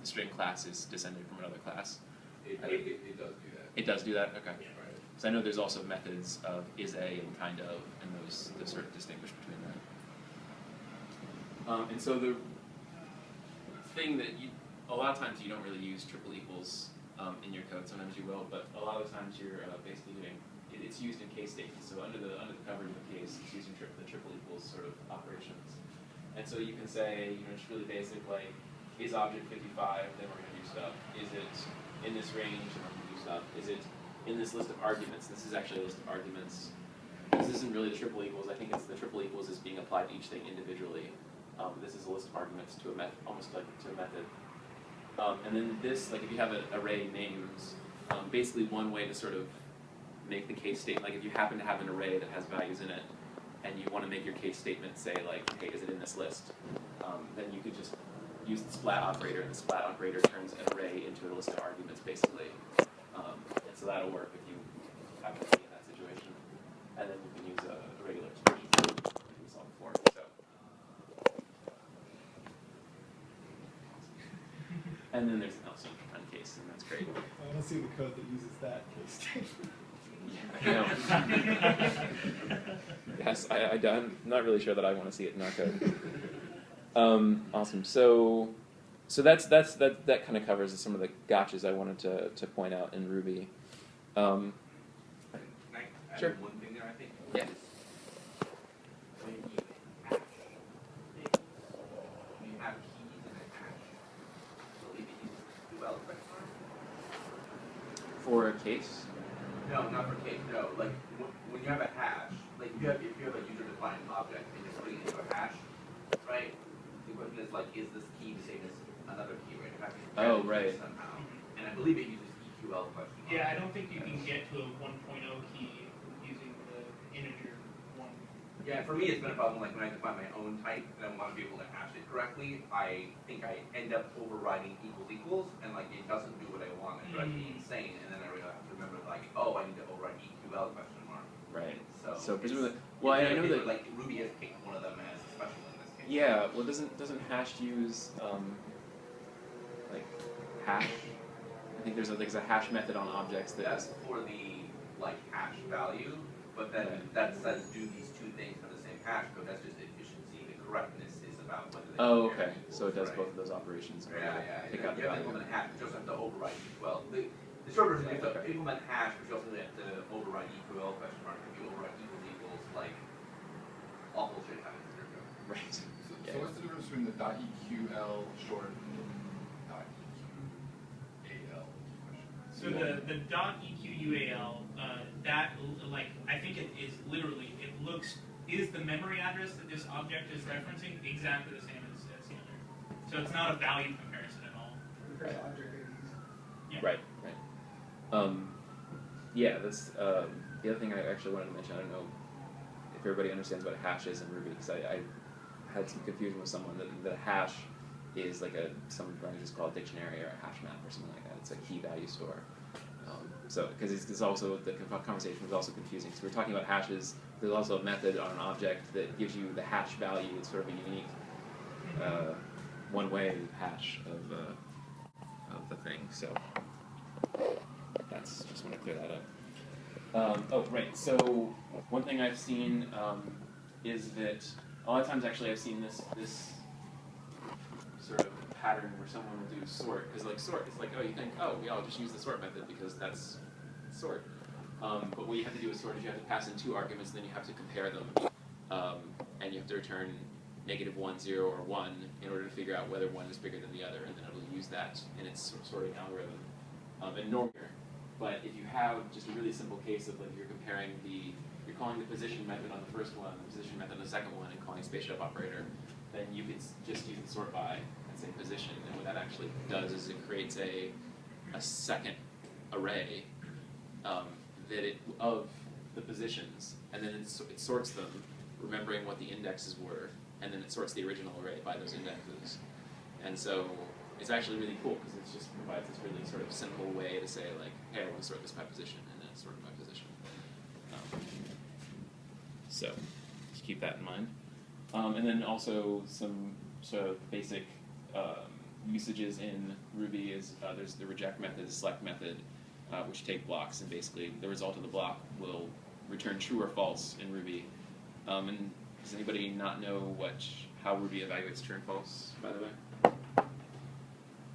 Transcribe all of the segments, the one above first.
string class is descended from another class. It does do that. It does do that? Okay. Yeah, right. So I know there's also methods of is a and kind of, and those sort of distinguish between that. And so the thing that a lot of times you don't really use triple equals in your code. Sometimes you will, but a lot of times you're basically doing it's used in case statements. So under the covers of the case, it's using the triple equals sort of operations. And so you can say, it's really basic, like, is object 55? Then we're going to do stuff. Is it in this range? And we're going to do stuff. Is it in this list of arguments? This is actually a list of arguments. This isn't really the triple equals. I think it's the triple equals is being applied to each thing individually. This is a list of arguments to a method, almost like to a method. And then this, like if you have an array names, basically one way to sort of make the case statement, like if you happen to have an array that has values in it, and you want to make your case statement say like, hey, is it in this list? Then you could just use the splat operator, and the splat operator turns an array into a list of arguments, basically. And so that'll work if you happen to be in that situation. And then you can use a regular expression we saw before. So. And then there's an else on case, and that's great. I want to see the code that uses that case statement. Yes, I'm not really sure that I want to see it in our code. Awesome. So that kind of covers some of the gotchas I wanted to point out in Ruby. Can I add Sure. one thing there, I think? Yeah. When you hash things, when you have keys in a hash, I believe it uses QL question mark? For a case. No, not for case, no. Like, when you have a hash, like, if you have a user-defined object and you're putting it into a hash, right? The question is, like, is this key the same as another key, right? It has to be Oh, paired right. somehow. And I believe it uses EQL question mark. Yeah, I don't think you can get to a 1.0 key using the integer 1. Yeah, for me it's been a problem, like when I define my own type and I want to be able to hash it correctly, I think I end up overriding equals equals, and like it doesn't do what I want. It drives me insane, and then I really have to remember like, oh, I need to override EQL question mark. Right. So presumably, well, I know that like Ruby has picked one of them as special in this case. Yeah. Well, doesn't hash use like hash? I think there's a hash method on objects That's for the like hash value, but then that says do these two things for the same hash code. That's just efficiency. The correctness is about whether they Oh, compare okay. equals, So it does right? both of those operations. Yeah. Pick You out the have to value. implement hash, you also have to override EQL. The short version is to implement hash, but you also have to override EQL question mark. If you override equals, like awful shit happens in your code. Right. So Yeah. what's the difference between the .eql short and .eqal question? So the .equual, that, like, I think it is literally, it looks, is the memory address that this object is referencing exactly the same as the other? So it's not a value comparison at all. Yeah. Right. Yeah, that's the other thing I actually wanted to mention. I don't know if everybody understands what a hash is in Ruby, because I had some confusion with someone that a hash is like some languages call a dictionary or a hash map or something like that. It's a key value store. So because it's also the conversation was also confusing. So we're talking about hashes. There's also a method on an object that gives you the hash value. It's sort of a unique one-way hash of the thing. So that's just want to clear that up. Oh, right. So one thing I've seen is that a lot of times actually I've seen this sort of pattern where someone will do sort, because like sort, it's like, oh, you think, oh, yeah, I'll just use the sort method because that's sort. But what you have to do with sort is you have to pass in two arguments, and then you have to compare them, and you have to return -1, 0, or 1 in order to figure out whether one is bigger than the other, and then it'll use that in its sorting algorithm. And normally, but if you have just a really simple case of like you're comparing you're calling the position method on the first one, the position method on the second one, and calling a spaceship operator, then you can just use the sort by and say position, and what that actually does is it creates a second array of the positions, and then it sorts them, remembering what the indexes were, and then it sorts the original array by those indexes. And so it's actually really cool because it just provides this really sort of simple way to say like, hey, I want to sort this by position, and then it's sorted by position. So just keep that in mind. And then also some sort of basic usages in Ruby is there's the reject method, the select method, which take blocks, and basically the result of the block will return true or false in Ruby. And does anybody not know how Ruby evaluates true and false, by the way?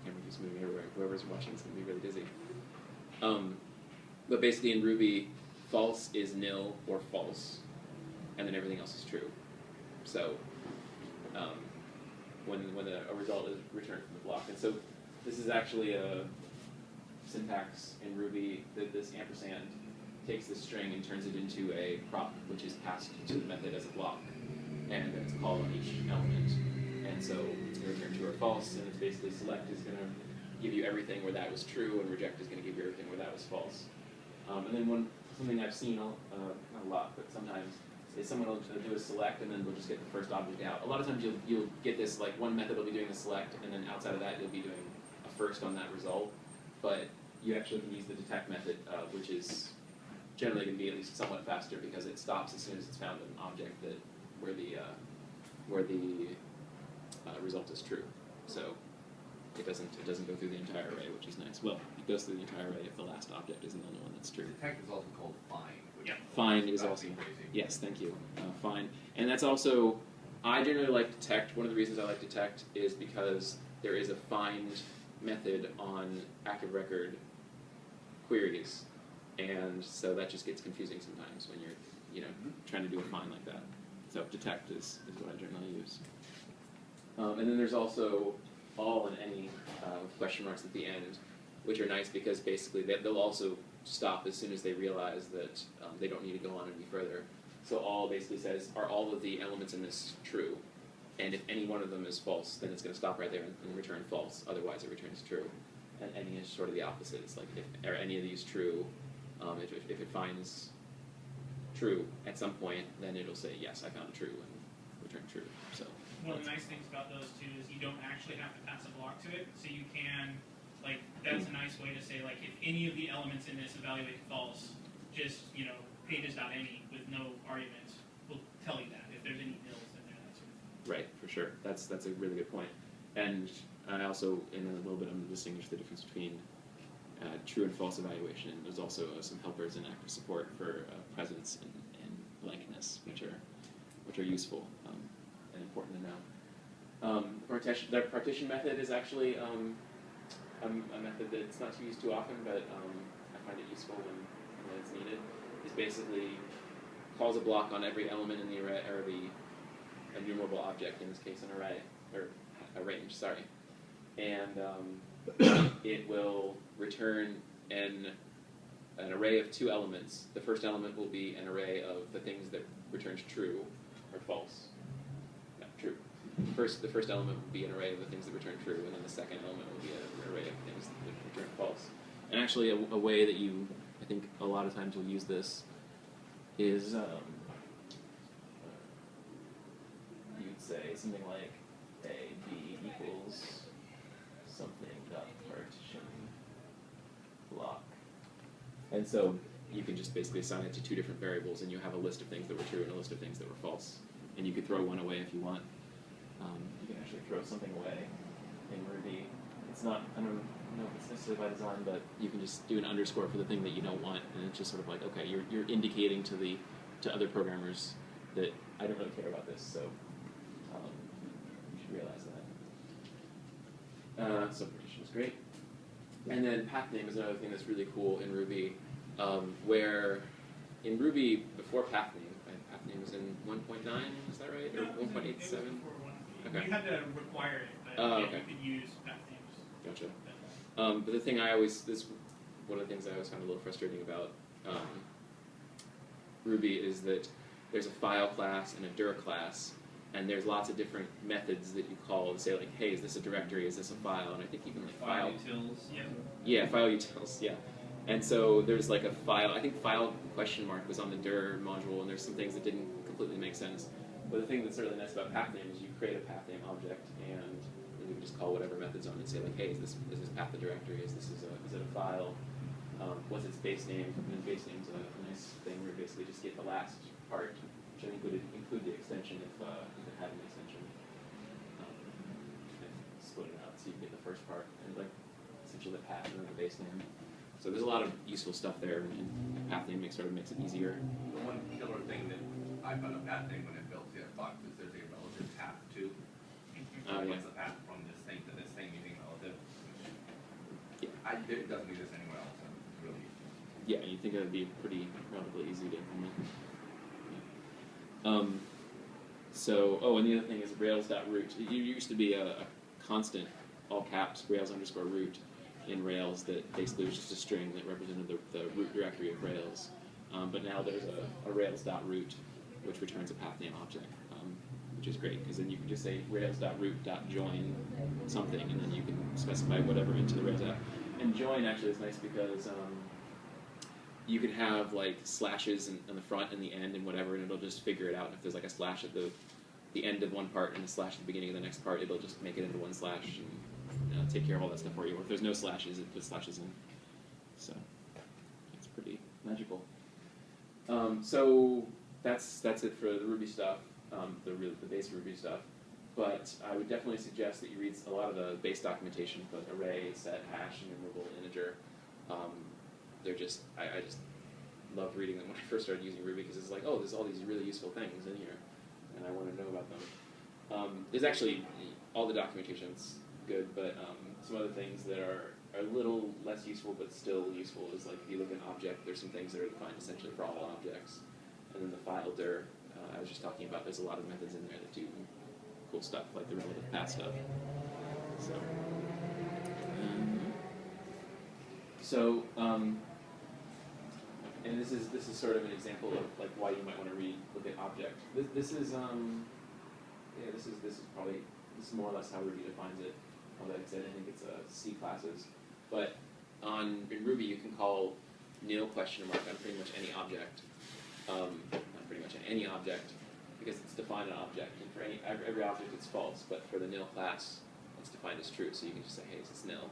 Camera keeps moving everywhere. Whoever's watching is going to be really busy. But basically in Ruby, false is nil or false, and then everything else is true. So when a result is returned from the block. And so this is actually a syntax in Ruby that this ampersand takes this string and turns it into a prop, which is passed to the method as a block, and it's called on each element. And so it's going to return true or false, and it's basically select is going to give you everything where that was true, and reject is going to give you everything where that was false. And then something I've seen, not a lot, but sometimes, is someone will do a select, and then we'll just get the first object out. A lot of times you'll get this, like one method will be doing the select, and then outside of that you'll be doing a first on that result. But you actually can use the detect method, which is generally going to be at least somewhat faster because it stops as soon as it's found an object where the result is true. So it doesn't go through the entire array, which is nice. Well, it goes through the entire array if the last object isn't the only one that's true. Detect is also called find. Yeah. Find is also, crazy. yes, thank you, find. And that's also, I generally like detect. One of the reasons I like detect is because there is a find method on active record queries, and so that just gets confusing sometimes when you're trying to do a find like that. So detect is what I generally use. And then there's also all and any question marks at the end, which are nice because basically they'll also stop as soon as they realize that they don't need to go on any further. So all basically says, are all of the elements in this true? And if any one of them is false, then it's going to stop right there and return false. Otherwise, it returns true. And any is sort of the opposite. It's like, are any of these true? If it finds true at some point, then it'll say, yes, I found true, and return true. So one of the nice things about those two is you don't actually have to pass a block to it, so you can, that's a nice way to say, if any of the elements in this evaluate false, just, pages.any with no arguments will tell you that, if there's any nils in there, that sort of thing. right, for sure. That's a really good point. And I also, in a little bit, I'm going to distinguish the difference between true and false evaluation. There's also some helpers in active support for presence and blankness, which are useful and important to know. The partition method is actually a method that's not used too often, but I find it useful when it's needed. It basically calls a block on every element in the array, or a enumerable object, in this case an array, or a range, sorry. And it will return an array of two elements. The first element will be an array of the things that returns true or false. No, true. The first element will be an array of the things that return true, and then the second element will be an array of things that return false. And actually, a way that I think a lot of times you'll use this is you'd say something like A, B equals something dot partition block. And so you can just basically assign it to two different variables, and you have a list of things that were true and a list of things that were false. And you could throw one away if you want. You can actually throw something away in Ruby. It's not, I don't know if it's necessarily by design, but you can just do an underscore for the thing that you don't want, and it's just sort of like, okay, you're indicating to other programmers that I don't really care about this, so you should realize that. So partition is great. And then path name is another thing that's really cool in Ruby, where in Ruby, before path name was in 1.9, is that right? No, Or 1.87? it was before 1.8. Okay. You had to require it, but Oh, you okay. could use path names. Gotcha. But the thing one of the things I always found a little frustrating about Ruby is that there's a file class and a dir class, and there's lots of different methods that you call to say, like, hey, is this a directory, is this a file? And I think even like file utils. Yeah. Yeah, file utils, yeah. And so there's like a file, I think file question mark was on the dir module, and there's some things that didn't completely make sense. But the thing that's really nice about path name is you create a path name object, and you can just call whatever methods on it and say, like, hey, is this path the directory? Is it a file? What's its base name? And then base name's a nice thing where you basically just get the last part, which I think would include the extension if it had an extension. And split it out so you get the the first part, and like essentially the path and then the base name. So there's a lot of useful stuff there, and path name makes it easier. The one killer thing that I found a path name when I built the box is there's a relative path to. Oh, yeah. What's the path from this thing to this thing using relative? Yeah. It doesn't do this anywhere else, so it's really Yeah, you think it would be pretty relatively easy to implement. Yeah. And the other thing is Rails.root. It used to be a constant, all caps, Rails_root in Rails that basically was just a string that represented the root directory of Rails. But now there's a Rails.root, which returns a path name object, which is great, because then you can just say Rails.root.join something, and then you can specify whatever into the Rails app. And join actually is nice because you can have like slashes in the front and the end and whatever, and it'll just figure it out. And if there's like a slash at the end of one part and a slash at the beginning of the next part, it'll just make it into one slash and take care of all that stuff for you. Or if there's no slashes, it puts slashes in. So it's pretty magical. So that's it for the Ruby stuff, the base Ruby stuff. But I would definitely suggest that you read a lot of the base documentation, like array, set, hash, and enumerable, integer. They're just, I just loved reading them when I first started using Ruby, because it's like, oh, there's all these really useful things in here, and I want to know about them. There's actually, all the documentation's good, but some other things that are a little less useful but still useful is like if you look at an object, there's some things that are defined essentially for all objects. And then the file dir, I was just talking about, there's a lot of methods in there that do cool stuff, like the relative path stuff. And this is sort of an example of like why you might want to look at object. This is more or less how Ruby defines it. Although I think it's C classes, but in Ruby you can call nil question mark on pretty much any object. Not pretty much any object, because it's defined an object, and for every object it's false, but for the nil class it's defined as true, so you can just say, hey, it's nil.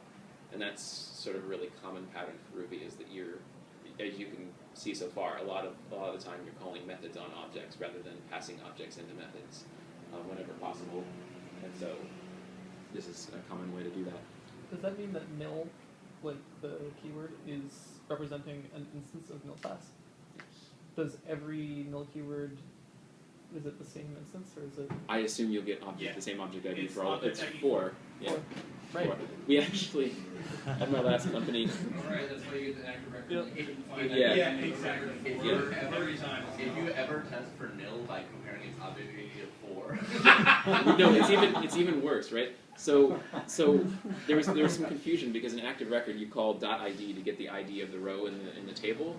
And that's sort of a really common pattern for Ruby, is that as you can see so far, a lot of the time you're calling methods on objects rather than passing objects into methods whenever possible. And so this is a common way to do that. Does that mean that nil, like the keyword, is representing an instance of nil class? Does every nil keyword, is it the same instance, or is it? I assume you'll get the same object ID for all. It's 4. Yeah. 4. Right. 4. We actually, at my last company. Alright, that's why you get the active record. Yep. You can find Yeah. that Exactly. If you every time. If you ever test for nil by comparing its object ID to 4. No, it's even worse, right? So there was some confusion, because in Active Record you call .id to get the ID of the row in the table,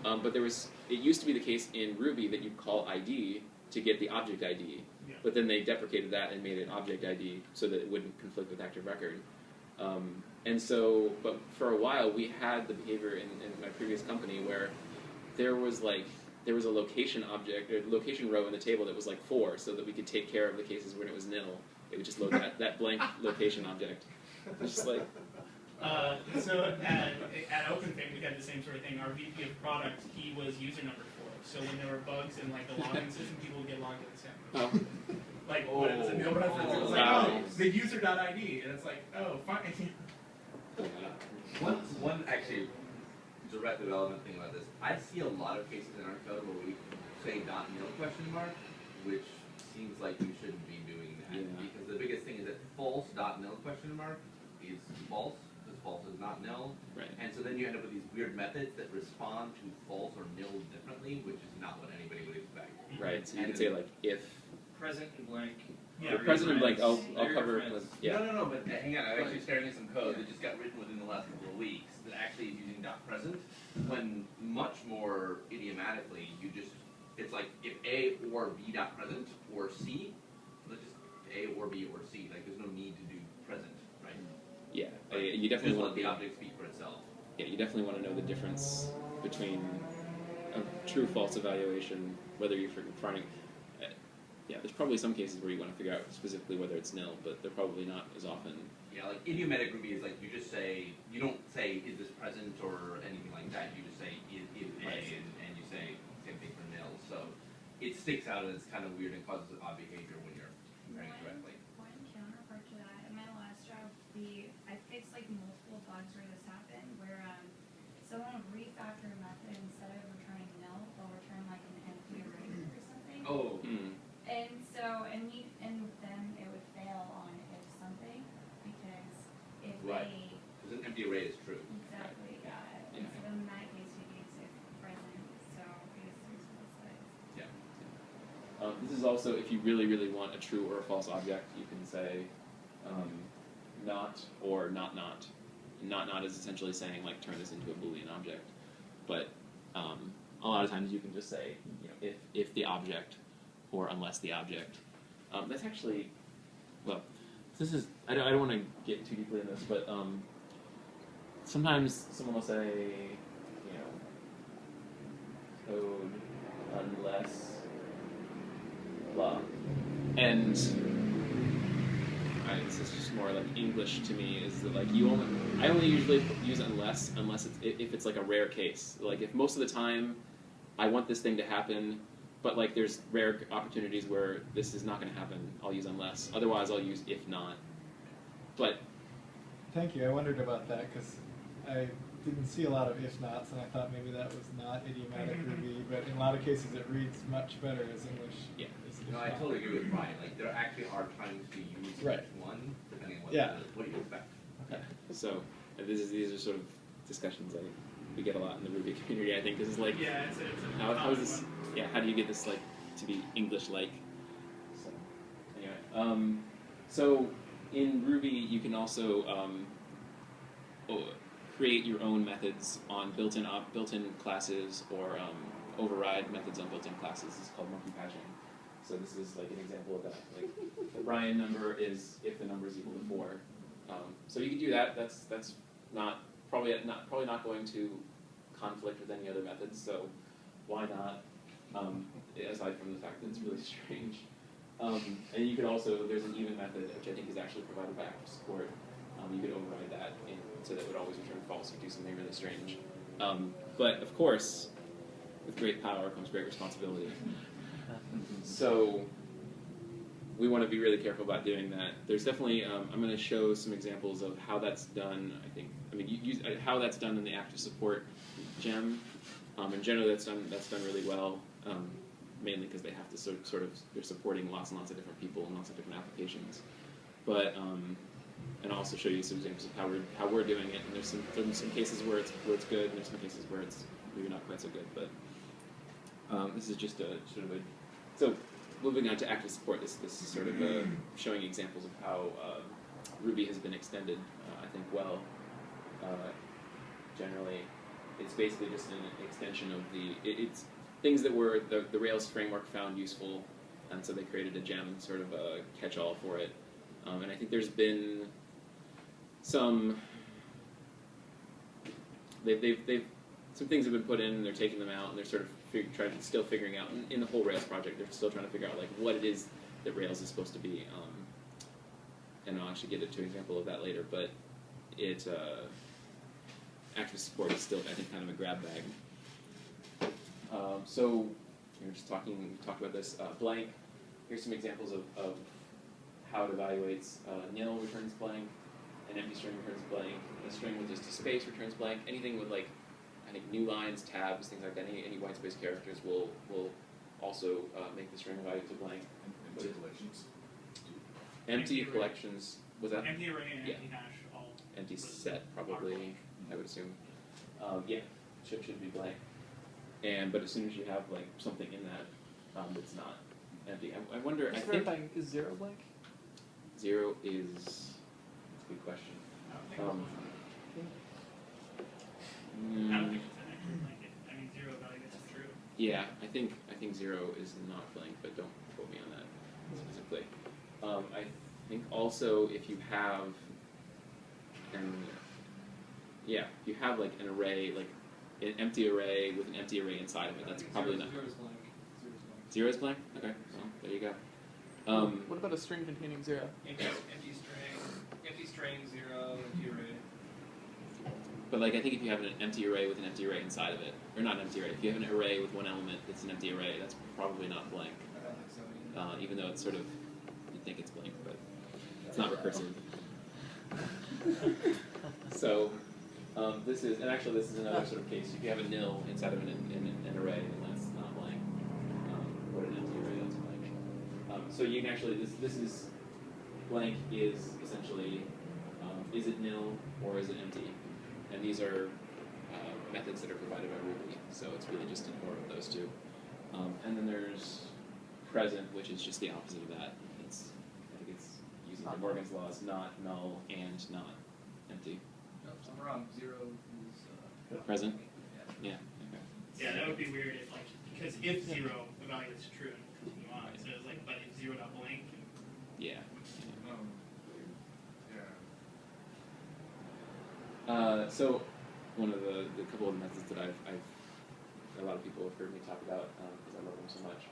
but it used to be the case in Ruby that you'd call ID to get the object ID, but then they deprecated that and made it object ID so that it wouldn't conflict with Active Record. But for a while we had the behavior in my previous company where there was a location object or location row in the table that was like 4, so that we could take care of the cases when it was nil. It would just load that blank location object. It's just like. So at OpenFig we had the same sort of thing. Our VP of product, he was user number 4. So when there were bugs in like the login system, people would get logged in the same. Oh. Like when it was a nil reference, it was like, Wow. the user.id, and it's like, oh, fine. One actually direct development thing about this. I see a lot of cases in our code where we say .nil question mark, which seems like we shouldn't be doing that, because the biggest thing is that false .nil question mark is false, because false is not nil, Right. and so then you end up with these weird methods that respond to false or nil differently, which is not what anybody would expect. Right. So you could say like if. Present and blank. Yeah, The present and blank. I'll They're cover. your friends. Yeah. No, but hang on, I'm actually staring at some code that just got written within the last couple of weeks that actually is using .present, when much more idiomatically it's like if A or B .present or C, let's just A or B or C, like there's no need to do present, right? Yeah. Like, You definitely just want let the object speak for itself. Yeah, you definitely want to know the difference between a true-false evaluation, whether you're finding. Yeah, there's probably some cases where you want to figure out specifically whether it's nil, but they're probably not as often. Yeah, like idiomatic Ruby is like you just say, you don't say is this present or anything like that, you just say is A, Right. and you say same thing for nil. So it sticks out and it's kind of weird and causes odd behavior when you're comparing it directly. One counterpart to that, in my last job, we empty array is true. Exactly, yeah. Yeah. And so in that case, we need to present, so I guess there's both sides. This is also, if you really, really want a true or a false object, you can say not or not not. Not is essentially saying like turn this into a Boolean object, but a lot of times you can just say, you know, if the object or unless the object. That's actually, well, this is, I don't want to get too deeply in this, but sometimes someone will say, you know, code unless blah, and this is just more like English to me, is that like I only usually use unless it's, if it's like a rare case. Like if most of the time I want this thing to happen, but like there's rare opportunities where this is not going to happen, I'll use unless. Otherwise I'll use if not. But Thank you. I wondered about that because I didn't see a lot of if nots, and I thought maybe that was not idiomatic Ruby, but in a lot of cases it reads much better as English. Yeah. as if No, I not. totally agree with Brian. Like there actually are times to use Right. each one depending on Yeah. what you expect. Okay. so these are sort of discussions we get a lot in the Ruby community. I think this is like Yeah, it's a how is this? one. Yeah, how do you get this like to be English-like? So anyway, so in Ruby you can also create your own methods on built-in classes or override methods on built-in classes. It's called monkey patching. So this is like an example of that. Like the Brian number is if the number is equal to 4. So you can do that. That's probably not going to conflict with any other methods. So why not? Aside from the fact that it's really strange. And you could also, there's an even method, which I think is actually provided by active support. You could override that so that it would always return false or do something really strange. But of course, with great power comes great responsibility. So we want to be really careful about doing that. There's definitely, I'm going to show some examples of how that's done, how that's done in the active support gem. And generally that's done really well, mainly because they have to sort of, they're supporting lots and lots of different people and lots of different applications. But, and I'll also show you some examples of how we're doing it. And there's some cases where it's good, and there's some cases where it's maybe not quite so good. But this is just so moving on to active support. This is sort of showing examples of how Ruby has been extended. I think well. Generally, it's basically just an extension of it's things that were the Rails framework found useful, and so they created a gem, sort of a catch-all for it. And I think there's been some some things have been put in, and they're taking them out, and they're sort of still figuring out in the whole Rails project. They're still trying to figure out like what it is that Rails is supposed to be. And I'll actually get to an example of that later. But active support is still, I think, kind of a grab bag. So we were just talked about this. Blank. Here's some examples of how it evaluates. Nil returns blank. An empty string returns blank. A string with just a space returns blank. Anything with like, I think new lines, tabs, things like that. Any white space characters will also make the string evaluate to blank. Empty collections. Empty collections. Was that Empty array and Yeah. empty hash all. empty listed set? are Probably, blank. I would assume. Yeah, should be blank. But as soon as you have like something in that, it's not empty. I wonder. I Just think verifying, is 0 blank? 0 is. That's a good question. I don't think Um, I don't think it's an actual blanket. I mean, 0 evaluates as true. Yeah, I think 0 is not blank, but don't quote me on that specifically. I think also if you have if you have like an array, like an empty array with an empty array inside of it, that's probably not. 0 is blank. 0 is blank? Okay, well, there you go. What about a string containing 0? Empty string, 0, empty array. But like I think if you have an empty array with an empty array inside of it, or not an empty array, if you have an array with one element that's an empty array, that's probably not blank. I don't think so either. Even though it's sort of, you think it's blank, but it's not recursive. So this is another sort of case. If you have a nil inside of an array, then that's not blank. What an empty array, that's blank. So you can actually, this is, blank is essentially is it nil or is it empty? And these are methods that are provided by Ruby, so it's really just an order of those two. And then there's present, which is just the opposite of that. I think it's using De Morgan's laws, not null and not empty. No, I'm wrong. 0 is Present? Yeah. Yeah. Okay. Yeah, that would be weird if like, because if 0 evaluates true and we'll continue on, so it's like, but if 0 dot blank, Yeah. So one of the couple of methods that I've a lot of people have heard me talk about because I love them so much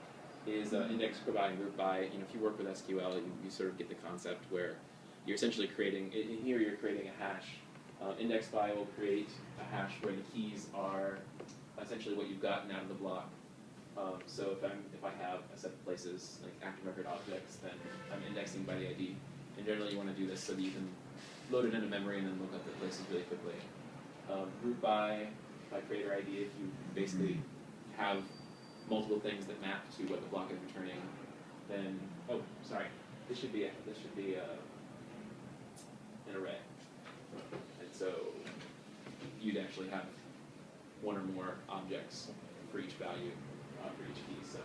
is index by and group by. You know, if you work with SQL, you sort of get the concept where you're essentially creating. In here, you're creating a hash. Index by will create a hash where the keys are essentially what you've gotten out of the block. So if I have a set of places like active record objects, then I'm indexing by the ID. And generally, you want to do this so that you can load it into memory and then look up the places really quickly. Group by creator ID, if you basically have multiple things that map to what the block is returning, then this should be an array, and so you'd actually have one or more objects for each value for each key. So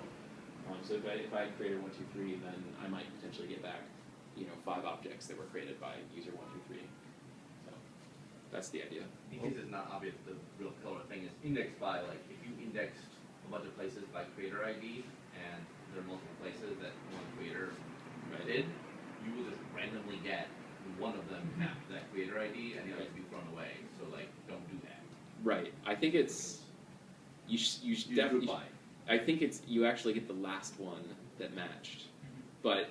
if I created 1, 2, 3, then I might potentially get back 5 objects that were created by user 1, 2, 3. So that's the idea. In case it's not obvious, the real killer thing is index by, like, if you indexed a bunch of places by creator ID, and there are multiple places that one creator did, you will just randomly get one of them mapped to that creator ID, and the others be thrown away. So, like, don't do that. Right. I think it's you definitely. I think it's you actually get the last one that matched. But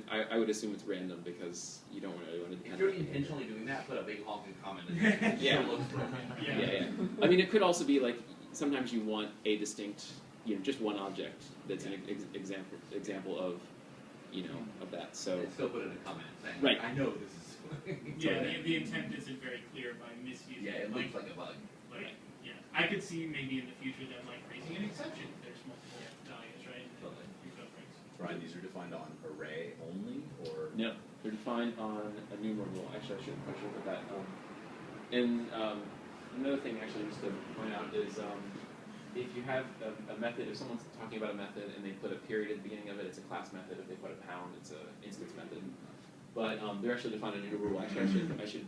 I would assume it's random because you don't really want to depend If you're on it. intentionally doing that, put a big honking comment in Yeah. there. Yeah. It looks broken. Yeah. I mean, it could also be like sometimes you want a distinct, just one object that's an example of, of that. So And still put in a comment saying, Right. I know this is. yeah, the intent isn't very clear by misusing. Yeah, it looks like a bug. Like, yeah, I could see maybe in the future them like raising an exception if there's multiple values, right? Totally. Brian, these are defined on array only, or? no, they're defined on enumerable. Actually, I should put that. And another thing, actually, just to point out is if you have a method, if someone's talking about a method and they put a period at the beginning of it, it's a class method. If they put a pound, it's an instance method. But they're actually defined in enumerable. Actually, I should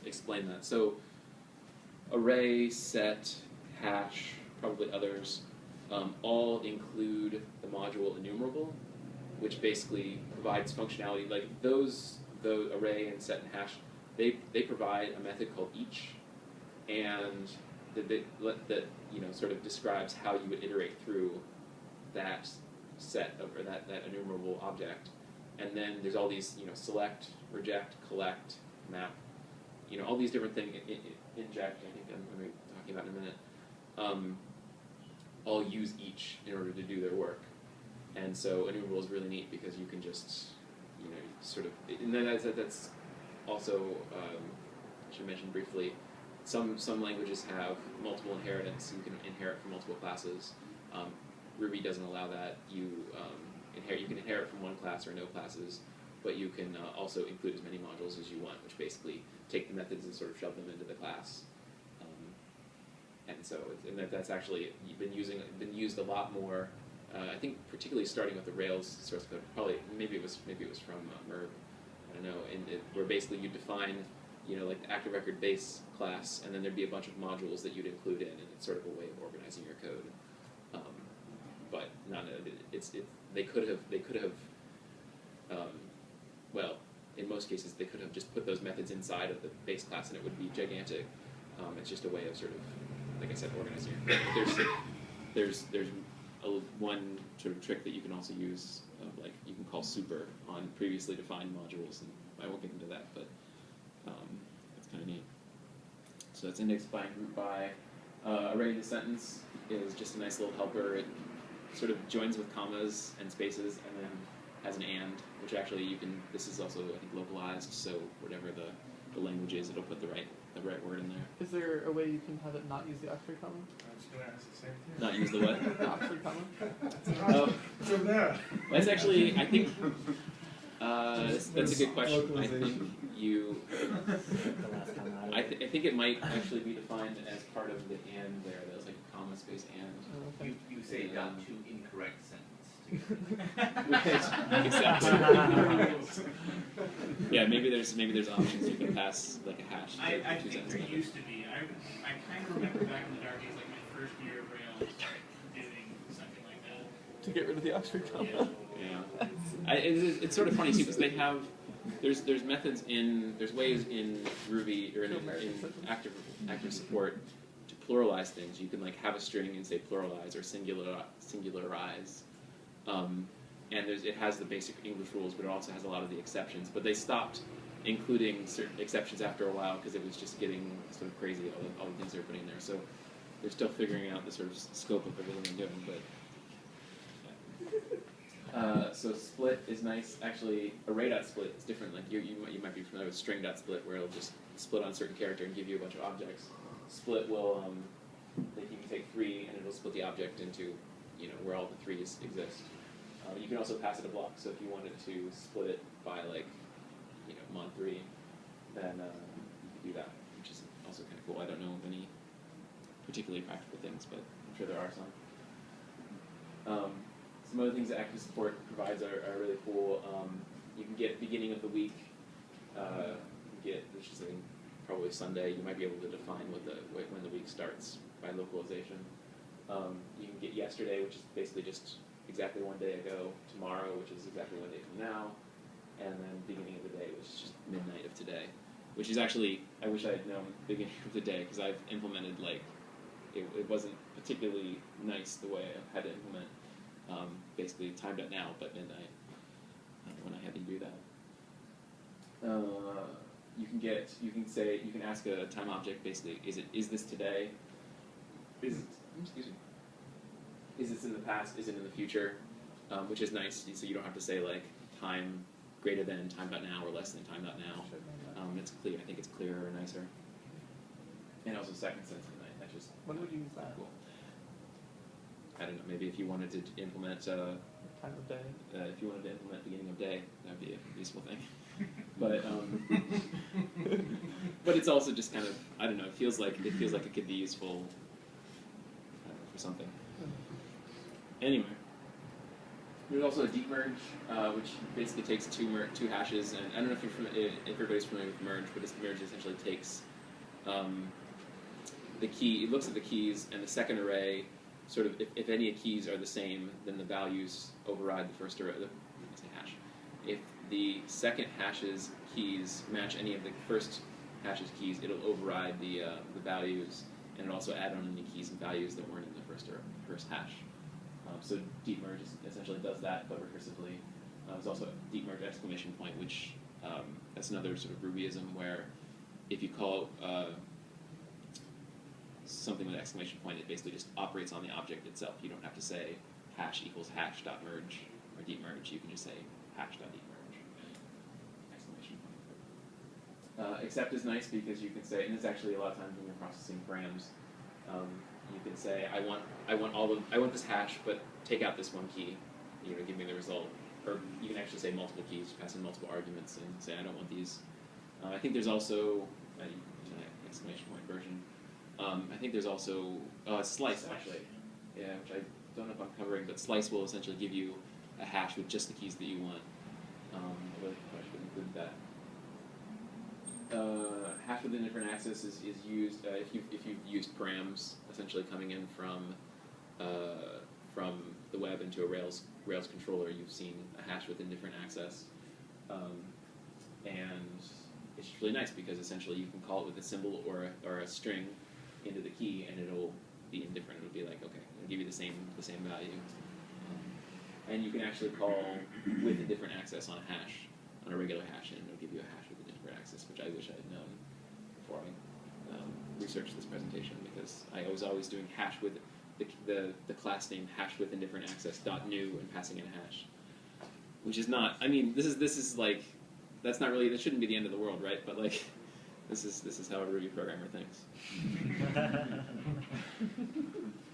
explain that. So array, set, hash, probably others, all include the module enumerable, which basically provides functionality. Like the array and set and hash, they provide a method called each, and that sort of describes how you would iterate through that set of, or that enumerable object. And then there's all these select, reject, collect, map, all these different things. Inject, I think I'm going to be talking about in a minute. All use each in order to do their work. And so enumerable is really neat because you can just, sort of, and then that's also, I should mention briefly, some languages have multiple inheritance. You can inherit from multiple classes. Ruby doesn't allow that. You can inherit from one class or no classes, but you can also include as many modules as you want, which basically take the methods and sort of shove them into the class. And so, that's actually been used a lot more. I think particularly starting with the Rails source code. Probably maybe it was from Merb. I don't know. Where basically you define, like the active record base class, and then there'd be a bunch of modules that you'd include in, and it's sort of a way of organizing your code. But they could have. Well, in most cases, they could have just put those methods inside of the base class, and it would be gigantic. It's just a way of sort of, like I said, organizing your code. There's one sort of trick that you can also use, like you can call super on previously defined modules, and I won't get into that, but that's kind of neat. So that's index by and group by. Array in the sentence is just a nice little helper. It sort of joins with commas and spaces, and then has an and, which actually this is also, I think, localized, so whatever the language is, it'll put the right word in there. Is there a way you can have it not use the Oxford comma? I was going to ask the same thing. Not use the what? The Oxford comma? It's over there. That's actually, I think, That's a good question. I think Localization. you. The last time out of I it. think it might actually be defined as part of the and there. There's like a comma space and. You say Um, two incorrect sentences. Exactly. Yeah, maybe there's options you can pass like a hash. To I two think sentences. there used to be. I kind of remember back in the dark days, like my first year of Rails, doing something like that. To get rid of the Oxford comma. Yeah, it's sort of funny too because they have there's methods in there's ways in Ruby or in active support to pluralize things. You can like have a string and say pluralize or singularize, and it has the basic English rules, but it also has a lot of the exceptions. But they stopped including certain exceptions after a while because it was just getting sort of crazy all the things they were putting in there. So they're still figuring out the sort of scope of everything they're doing, but. So split is nice. Actually, array.split is different. Like you might be familiar with string.split, where it'll just split on a certain character and give you a bunch of objects. Split will, like you can take 3 and it'll split the object into, where all the 3s exist. You can also pass it a block. So if you wanted to split it by like, mon3, then you can do that, which is also kind of cool. I don't know of any particularly practical things, but I'm sure there are some. Some other things that Active Support provides are really cool. You can get beginning of the week. Which is I think probably Sunday. You might be able to define when the week starts by localization. You can get yesterday, which is basically just exactly one day ago. Tomorrow, which is exactly one day from now, and then beginning of the day, which is just midnight of today. Which is actually, I wish I had known beginning of the day because I've implemented it wasn't particularly nice the way I had to implement. Basically timed at now, but midnight when I had to do that. You can ask a time object basically, is this today? Is this in the past? Is it in the future? Which is nice, so you don't have to say like time greater than time.now or less than time.now. It's clear. I think it's clearer and nicer. And also second sense of night. That's just When would you use that? cool. I don't know, maybe if you wanted to implement Time of day. beginning of day, that would be a useful thing. But but it's also just kind of, I don't know, it feels like it could be useful for something. Anyway, there's also a deep merge, which basically takes two hashes, and I don't know if everybody's familiar with merge, but this merge essentially takes the key. It looks at the keys and the second array. Sort of, if any keys are the same, then the values override the first array. Hash. If the second hash's keys match any of the first hash's keys, it'll override the values, and it'll also add on any keys and values that weren't in the first hash. So deep merge essentially does that, but recursively. There's also deep merge exclamation point, which that's another sort of Rubyism where if you call something with an exclamation point, it basically just operates on the object itself. You don't have to say hash equals hash dot merge or deep merge. You can just say hash dot deep merge. Exclamation point. Except is nice because you can say, and it's actually a lot of times when you're processing params, you can say I want this hash, but take out this one key. Give me the result. Or you can actually say multiple keys, pass in multiple arguments, and say I don't want these. I think there's also an exclamation point version. I think there's also slice actually, yeah, which I don't know if I'm covering, but slice will essentially give you a hash with just the keys that you want. I really should include that. Hash with indifferent access is used if you've used params essentially coming in from the web into a Rails controller. You've seen a hash with indifferent access, and it's really nice because essentially you can call it with a symbol or a string into the key, and it'll be indifferent. It'll be like, okay, it'll give you the same value. And you can actually call with indifferent access on a hash, on a regular hash, and it'll give you a hash with indifferent access, which I wish I had known before I researched this presentation, because I was always doing hash with the class name hash with indifferent access dot new and passing in a hash, which is not. I mean, this is like, that shouldn't be the end of the world, right? But like, this is how a Ruby programmer thinks.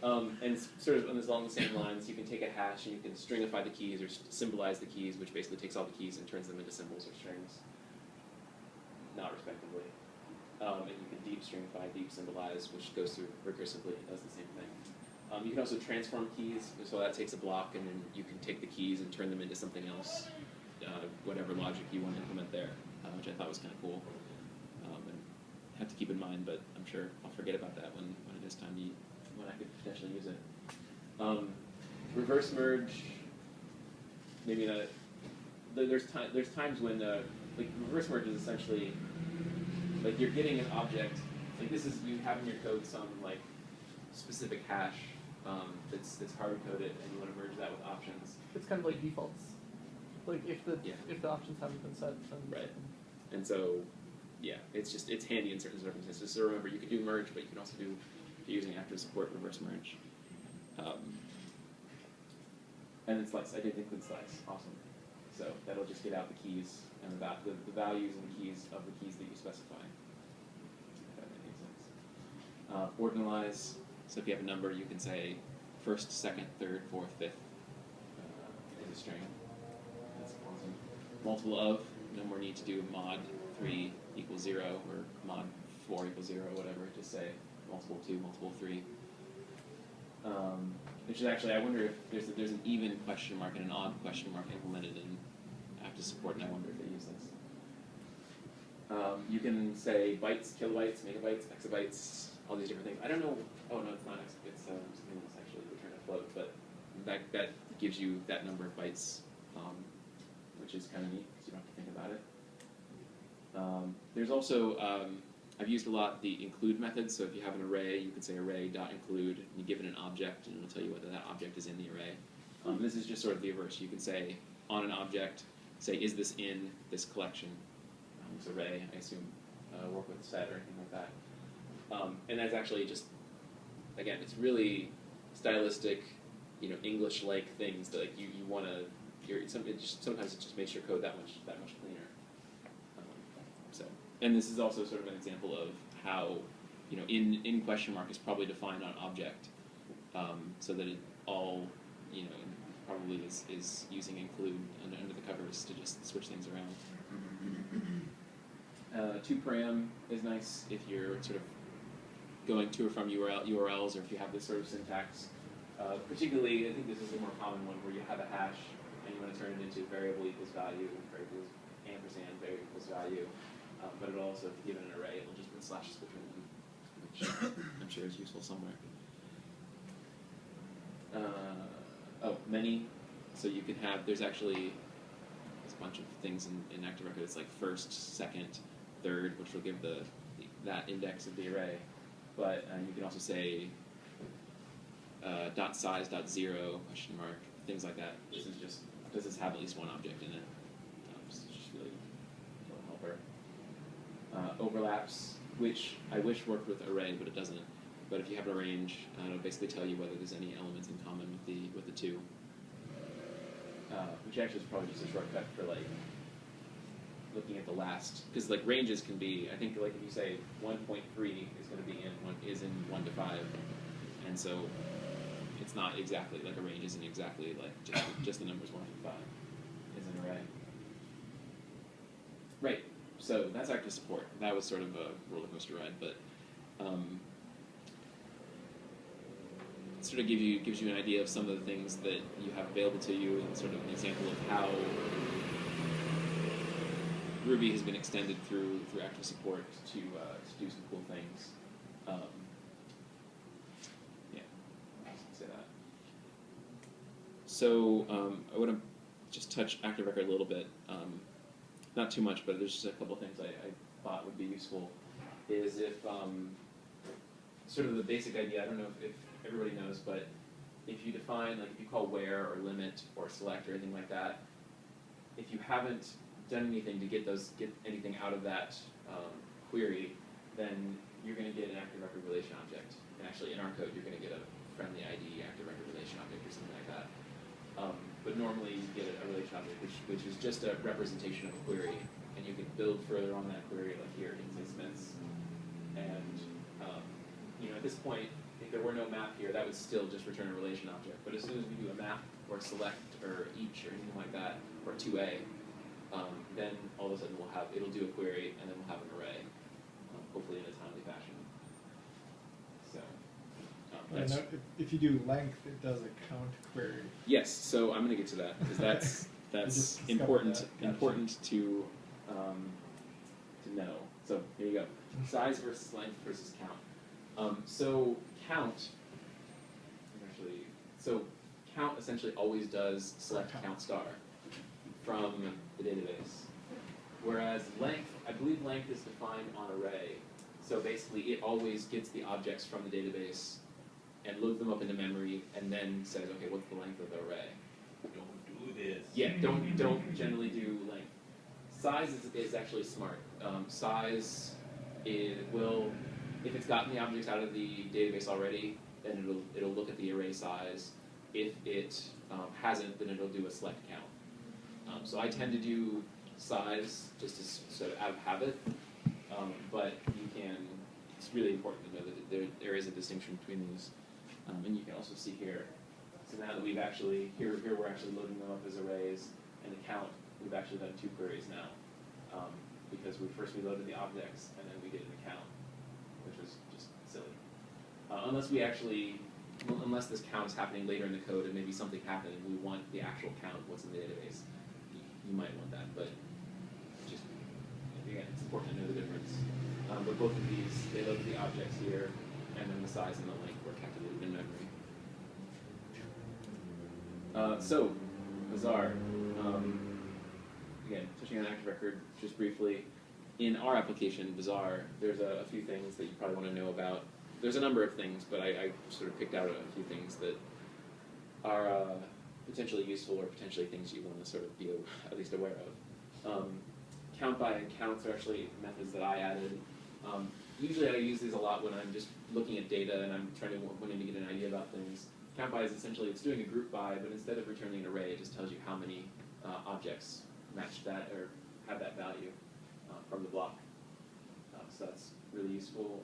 And it's sort of along the same lines, you can take a hash and you can stringify the keys or symbolize the keys, which basically takes all the keys and turns them into symbols or strings, not respectively. And you can deep stringify, deep symbolize, which goes through recursively and does the same thing. You can also transform keys, so that takes a block, and then you can take the keys and turn them into something else, whatever logic you want to implement there, which I thought was kind of cool. And have to keep in mind, but I'm sure I'll forget about that when it is time to when I could potentially use it. Reverse merge, maybe not. There's times when like reverse merge is essentially like you're getting an object. Like this is you have in your code some like specific hash that's hard coded, and you want to merge that with options. It's kind of like defaults. Like if the options haven't been set, then Right. And so, yeah, it's handy in certain circumstances. So remember, you can do merge, but you can also do, if you're using active support, reverse merge. And then slice. I did include slice. Awesome. So that'll just get out the keys and the values and the keys of the keys that you specify. If that makes sense. Ordinalize. So if you have a number, you can say first, second, third, fourth, fifth as a string. That's awesome. Multiple of. No more need to do mod 3 equals 0 or mod 4 equals 0 or whatever. Just say multiple 2, multiple 3. Which is actually, I wonder if there's an even question mark and an odd question mark implemented in active support, and I wonder if they use this. You can say bytes, kilobytes, megabytes, exabytes, all these different things. I don't know. Oh no, it's not. It's something else actually. Return a float, but that gives you that number of bytes, which is kind of neat because you don't have to think about it. There's also I've used a lot the include method. So if you have an array, you can say array.include, and you give it an object, and it'll tell you whether that object is in the array. This is just sort of the reverse. You can say on an object, say is this in this collection? This array, I assume, work with set or anything like that. And that's actually just, again, it's really stylistic, English-like things that like you want to. Sometimes it just makes your code that much cleaner. And this is also sort of an example of how, in question mark is probably defined on object, so that it all, probably is using include under the covers to just switch things around. To param is nice if you're sort of going to or from URLs, or if you have this sort of syntax. Particularly, I think this is a more common one where you have a hash and you want to turn it into variable equals value, variable ampersand, variable equals value. But it'll also, if you give it an array, it'll just put slashes between them, which I'm sure is useful somewhere. Many. So you can have, there's actually a bunch of things in Active Record. It's like first, second, third, which will give that index of the array. But you can also say dot size, dot zero, question mark, things like that. This is just, does this have at least one object in it? It's just really a helper. Overlaps, which I wish worked with array, but it doesn't. But if you have a range, it'll basically tell you whether there's any elements in common with the two. Which actually is probably just a shortcut for like looking at the last, because like ranges can be, I think like if you say 1.3 is going to be in 1 to 5, and so it's not exactly like a range isn't exactly like just the numbers 1 through 5 is an array. Right. So that's active support. That was sort of a roller coaster ride, but it sort of gives you an idea of some of the things that you have available to you, and sort of an example of how Ruby has been extended through active support to do some cool things. Yeah, I'll just say that. So I want to just touch Active Record a little bit. Not too much, but there's just a couple of things I thought would be useful. Is if sort of the basic idea, I don't know if everybody knows, but if you define, like if you call where or limit or select or anything like that, if you haven't done anything to get anything out of that query, then you're going to get an active record relation object. And actually in our code, you're going to get a friendly ID active record relation object or something like that. But normally you get a relation object, which is just a representation of a query, and you can build further on that query, like here, you can say Smiths. And at this point, if if there were no map here, that would still just return a relation object. But as soon as we do a map or select or each or anything like that, or 2A, then all of a sudden it'll do a query and then we'll have an array, hopefully in a timely fashion. So I that's know if you do length, it does a count query. yes. So I'm going to get to that because that's just discovered important that. Gotcha. important to know. So here you go. Size versus length versus count. So count essentially always does select count star from the database. Whereas length, I believe length is defined on array. So basically it always gets the objects from the database and loads them up into memory and then says, okay, what's the length of the array? Don't do this. Yeah, don't generally do length. Size is actually smart. Size will, if it's gotten the objects out of the database already, then it'll look at the array size. If it hasn't, then it'll do a select count. So I tend to do size just as sort of out of habit, but it's really important to know that there is a distinction between these. And you can also see here, so now that we've actually, here we're actually loading them up as arrays, and the count, we've actually done 2 queries now. Because we loaded the objects, and then we did an account, which was just silly. Unless this count is happening later in the code, and maybe something happened, and we want the actual count of what's in the database, you might want that, but just, again, it's important to know the difference. But both of these, they load the objects here, and then the size and the length were calculated in memory. So, Bazaar. Again, touching on Active Record just briefly. In our application, Bazaar, there's a few things that you probably want to know about. There's a number of things, but I sort of picked out a few things that are potentially useful or potentially things you want to sort of be at least aware of. Count by and counts are actually methods that I added. Usually I use these a lot when I'm just looking at data and I'm wanting to get an idea about things. Count by is essentially, it's doing a group by, but instead of returning an array, it just tells you how many objects match that or have that value from the block. So that's really useful.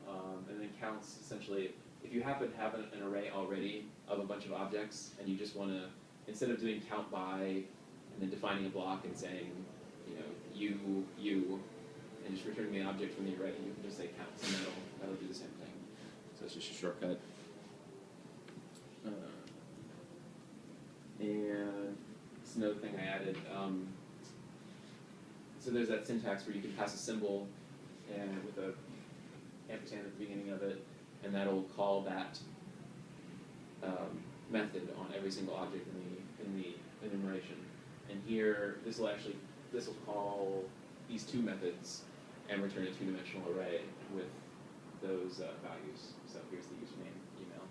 And then counts, essentially, if you happen to have an array already of a bunch of objects and you just want to, instead of doing count by and then defining a block and saying, you, and just returning the object from the array, you can just say counts and that'll do the same thing. So it's just a shortcut. And this is another thing I added. So there's that syntax where you can pass a symbol and with a ampersand at the beginning of it, and that'll call that method on every single object in the enumeration. And here, this will call these 2 methods and return a 2-dimensional array with those values. So here's the username, email.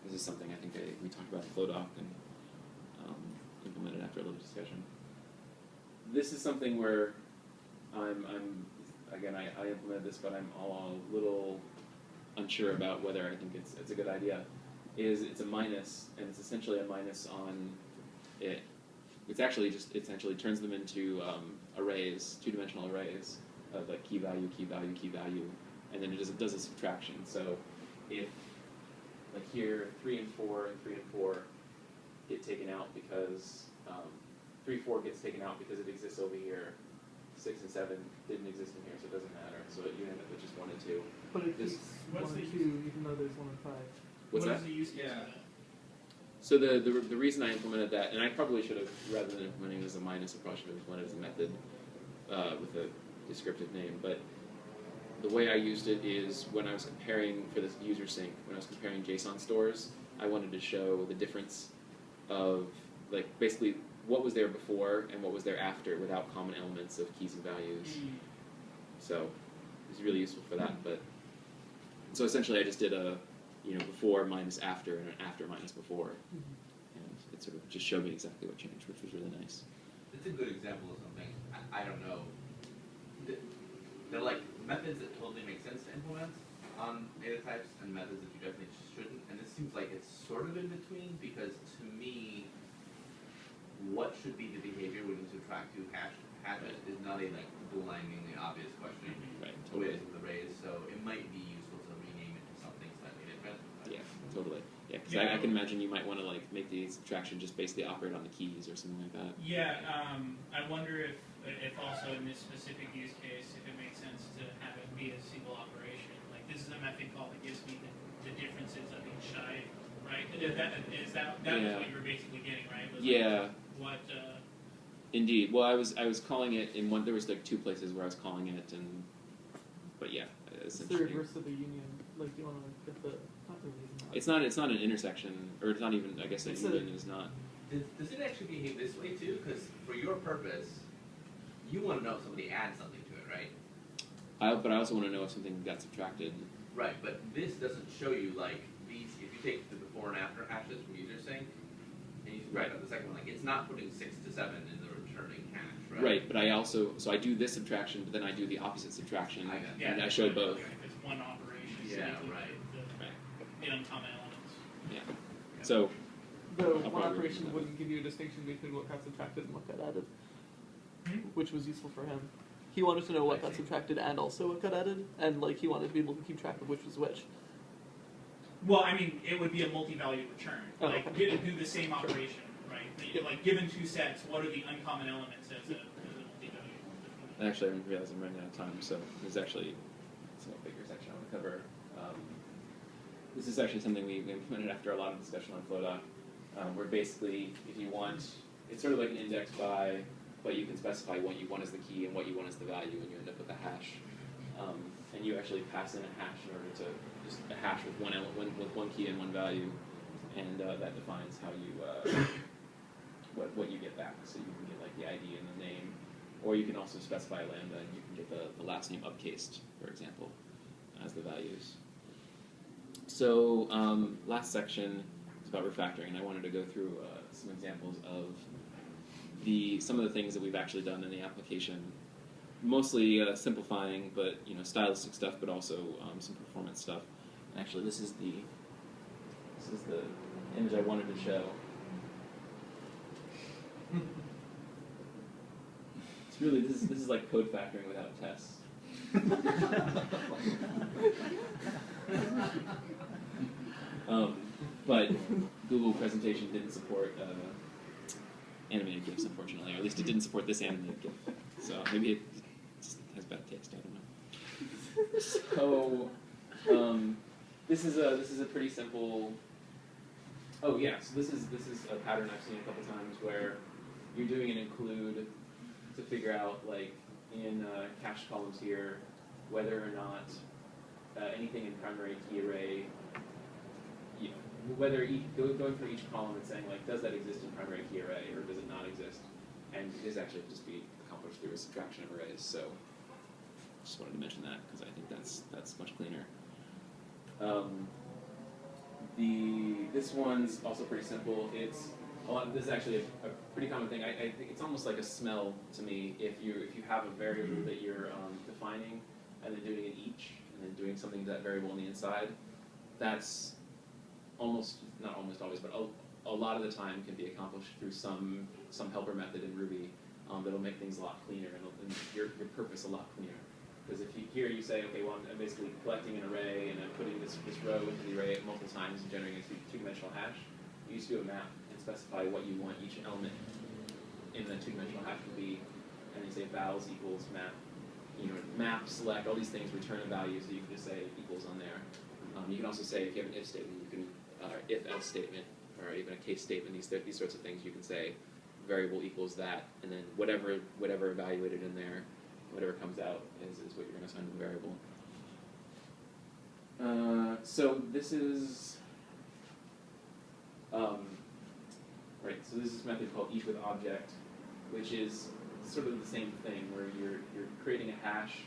This is something I think we talked about in FlowDoc and implemented after a little discussion. This is something where I implemented this, but I'm a little unsure about whether I think it's a good idea. It's a minus, and it's essentially a minus on it. It's actually just essentially turns them into arrays, 2-dimensional arrays of like key value, key value, key value, and then it does a subtraction. So if like here 3 and 4 and 3 and 4 get taken out because 3, 4 gets taken out because it exists over here. 6 and 7 didn't exist in here, so it doesn't matter. So you end up with just 1 and 2. But it This- keeps what's 1 and the 2, even though there's 1 and 5. What's What that? is the use case Yeah. for that? So the reason I implemented that, and I probably should have, rather than implementing it as a minus, I probably should have implemented it as a method with a descriptive name. But the way I used it is when I was comparing for this user sync, when I was comparing JSON stores, I wanted to show the difference of like basically what was there before and what was there after without common elements of keys and values. So it's really useful for that. But so essentially, I just did a before minus after and an after minus before, and it sort of just showed me exactly what changed, which was really nice. It's a good example of something, I don't know. They're like methods that totally make sense to implement on data types and methods that you definitely shouldn't. And this seems like it's sort of in between because to me, what should be the behavior when you subtract 2 hashes is not a like blindingly obvious question. Right. The way it is with arrays, so it might be useful to rename it to something slightly different. So I can imagine you might want to like make the subtraction just basically operate on the keys or something like that. Yeah, I wonder if also in this specific use case, if it makes sense to have it be a single operation. Like this is a method call that gives me the differences of each side, right? That is Yeah. what you're basically getting, right? Was Yeah. Like what? Indeed. Well, I was calling it in one. There was like 2 places where I was calling it, but yeah, It's the essentially. reverse of the union. Like you want to get the not really. It's not an intersection, or it's not even. I guess a It's a- union is not. Does it actually behave this way too? Because for your purpose, you want to know if somebody adds something to it, right? But I also want to know if something got subtracted. Right, but this doesn't show you like these. If you take the before and after hashes from user sync, and you subtract out the second one, like it's not putting 6 to 7 in the returning hash, right? Right, but I also I do this subtraction, but then I do the opposite subtraction, I got it. and I showed both. If it's one operation, so Yeah, you can right. Right. The uncommon elements. Yeah. So The I'll one probably operation remove that. wouldn't give you a distinction between what got subtracted and what got added, Hmm? which was useful for him. He wanted to know what got subtracted and also what got added, and like he wanted to be able to keep track of which was which. Well, I mean, it would be a multi-value return. Oh, Like, okay. do the same operation, right? Like, given 2 sets, what are the uncommon elements as a multi-value? actually, I didn't realize I'm running out of time, so there's actually a somewhat bigger section I want to cover. This is actually something we implemented after a lot of discussion on FlowDoc, where basically, if you want, it's sort of like an index by, but you can specify what you want as the key and what you want as the value, and you end up with a hash. And you actually pass in a hash in order to just a hash with one key and one value, and that defines how you what you get back. So you can get like the ID and the name, or you can also specify lambda, and you can get the last name upcased, for example, as the values. So last section is about refactoring, and I wanted to go through some examples of some of the things that we've actually done in the application. Mostly simplifying, but stylistic stuff, but also some performance stuff. And actually, this is the image I wanted to show. It's really this is like code factoring without tests. But Google presentation didn't support animated GIFs, unfortunately, or at least it didn't support this animated GIF. So maybe it just has bad taste. I don't know. So this is a pretty simple. Oh yeah, so this is a pattern I've seen a couple times where you're doing an include to figure out like in cache columns here whether or not anything in primary key array, whether going through each column and saying like does that exist in primary key array or does it not exist, and this actually just be accomplished through a subtraction of arrays. So just wanted to mention that because I think that's much cleaner. This one's also pretty simple. This is actually a pretty common thing. I think it's almost like a smell to me. If you have a variable that you're defining and then doing an each and then doing something to that variable on the inside, that's not almost always, but a lot of the time can be accomplished through some helper method in Ruby that'll make things a lot cleaner and your purpose a lot cleaner. Because if you say, okay, well, I'm basically collecting an array and I'm putting this row into the array multiple times and generating a two-dimensional hash, you used to do a map and specify what you want each element in the two-dimensional hash to be, and you say vals equals map, map, select, all these things return a value, so you can just say equals on there. You can also say, if you have an if statement, you can, if-else statement, or even a case statement, these sorts of things, you can say variable equals that, and then whatever evaluated in there, whatever comes out is what you're going to assign to the variable. So this is right. So this is a method called each with object, which is sort of the same thing where you're creating a hash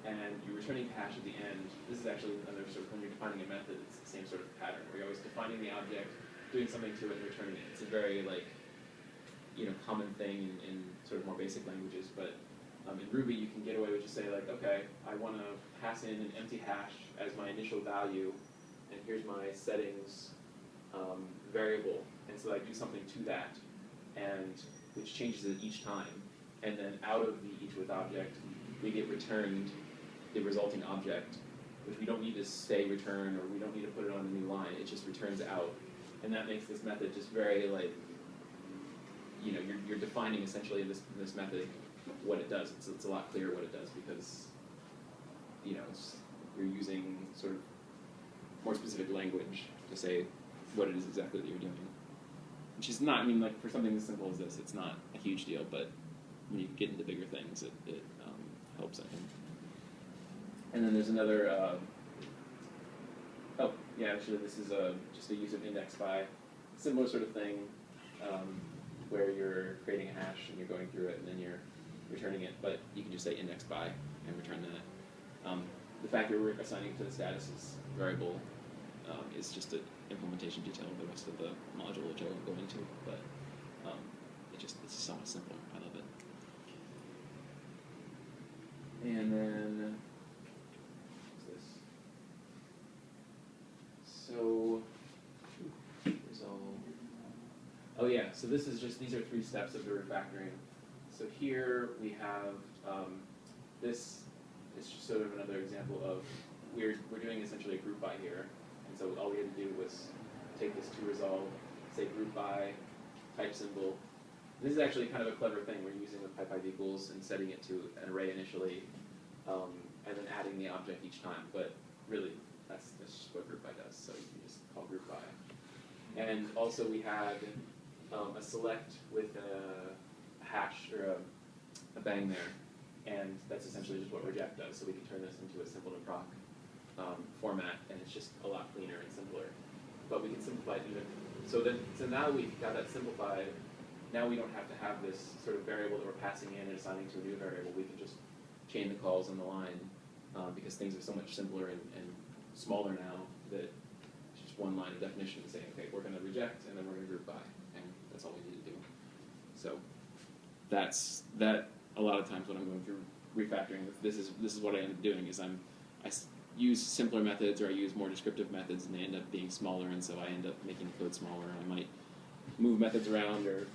and you're returning a hash at the end. This is actually another sort of when you're defining a method, it's the same sort of pattern where you're always defining the object, doing something to it, and returning it. It's a very common thing in sort of more basic languages, but in Ruby, you can get away with just saying like, okay, I want to pass in an empty hash as my initial value, and here's my settings variable, and so I do something to that, and which changes it each time, and then out of the each with object, we get returned the resulting object, which we don't need to say return, or we don't need to put it on a new line. It just returns out and that makes this method just very like, you know, you're defining essentially this method what it does. It's a lot clearer what it does because, you know, you're using sort of more specific language to say what it is exactly that you're doing. Which is not, I mean, like for something as simple as this, it's not a huge deal, but when you get into bigger things, it helps, I think. And then there's another, oh, yeah, actually this is just a use of index by, similar sort of thing, where you're creating a hash and you're going through it and then you're returning it, but you can just say index by and return that. The fact that we're assigning it to the status variable is just an implementation detail of the rest of the module, which I won't go into, but it's so much simpler. I love it. And then, what's this? So, resolve. Oh yeah, so this is just, these are 3 steps of the refactoring. So here we have, this is just sort of another example of, we're doing essentially a group by here. And so all we had to do was take this to resolve, say group by, type symbol. This is actually kind of a clever thing. We're using the pipe equals and setting it to an array initially, and then adding the object each time. But really, that's just what group by does. So you can just call group by. And also we had a select with a hash or a bang there, and that's essentially just what reject does. So we can turn this into a simpleton proc format, and it's just a lot cleaner and simpler. But we can simplify it even. So now that we've got that simplified, now we don't have to have this sort of variable that we're passing in and assigning to a new variable. We can just chain the calls on the line because things are so much simpler and smaller now that it's just one line of definition saying, okay, we're going to reject and then we're going to group by, and that's all we need to do. So that's that. A lot of times when I'm going through refactoring, this is what I end up doing is I use simpler methods or I use more descriptive methods and they end up being smaller, and so I end up making the code smaller. I might move methods around or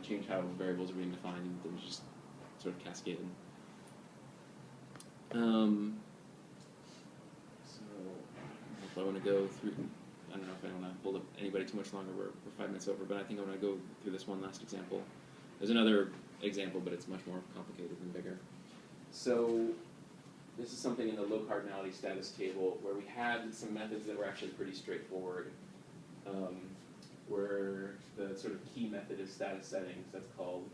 change how variables are being defined, and then just sort of cascaded. So if I want to go through, I don't know if I want to hold up anybody too much longer. We're 5 minutes over, but I think I want to go through this one last example. There's another example, but it's much more complicated and bigger. So this is something in the low cardinality status table where we had some methods that were actually pretty straightforward, where the sort of key method is status settings, that's called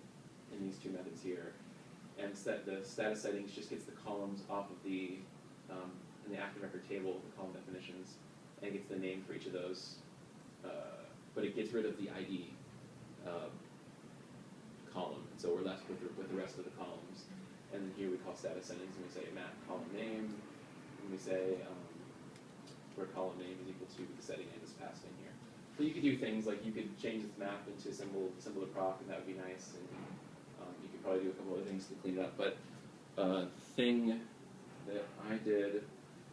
in these 2 methods here. And the status settings just gets the columns off of the, in the active record table, the column definitions, and gets the name for each of those, but it gets rid of the ID column, and so we're left with the rest of the columns. And then here we call status settings, and we say map column name, and we say where column name is equal to the setting name that's passed in here. So you could do things like you could change this map into symbol to proc, and that would be nice. And you could probably do a couple other things to clean it up. But thing that I did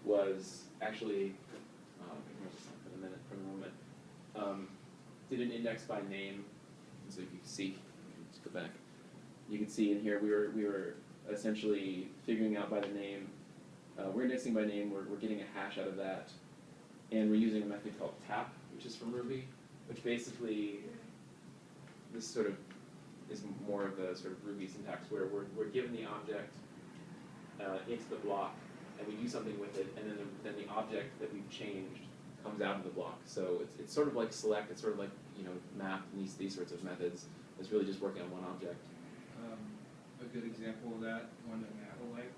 was actually, for a moment, did an index by name. So if you can see, let's go back. You can see in here we were essentially figuring out by the name. We're indexing by name. We're getting a hash out of that, and we're using a method called tap, which is from Ruby, which basically this sort of is more of the sort of Ruby syntax where we're given the object into the block, and we do something with it, and then the object that we've changed comes out of the block. So it's sort of like select. It's sort of like map and these sorts of methods. It's really just working on one object. A good example of that, one that Matt will like,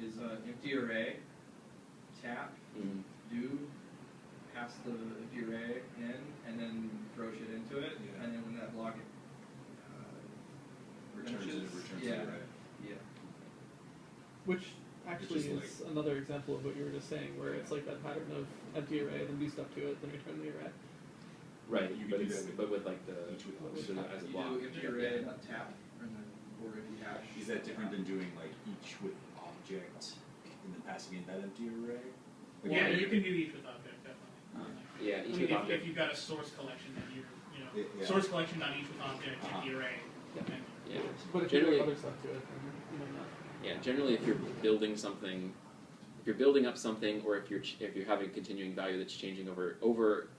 is empty array, tap, do, pass the empty array in, and then throw shit into it, and then when that block Returns finishes, the array. Yeah. Which actually Which is is another example of what you were just saying, where it's like that pattern of empty array, then do stuff to it, then return the array. Right, You but could do that but with like the each with sort of as a You block. do empty array, not tap, and then or empty hash. Is that different than doing like each with object and then passing in that empty array? Like, Yeah, what- you can do each with object, definitely. Yeah, I each mean, with if object. you've got a source collection, then Yeah. source collection dot each with object, Uh-huh. empty array. Yeah. and- Yeah. But if you do Generally- other stuff to it, then you might not. Yeah, generally if you're building something, if you're building up something, or if you're having a continuing value that's changing over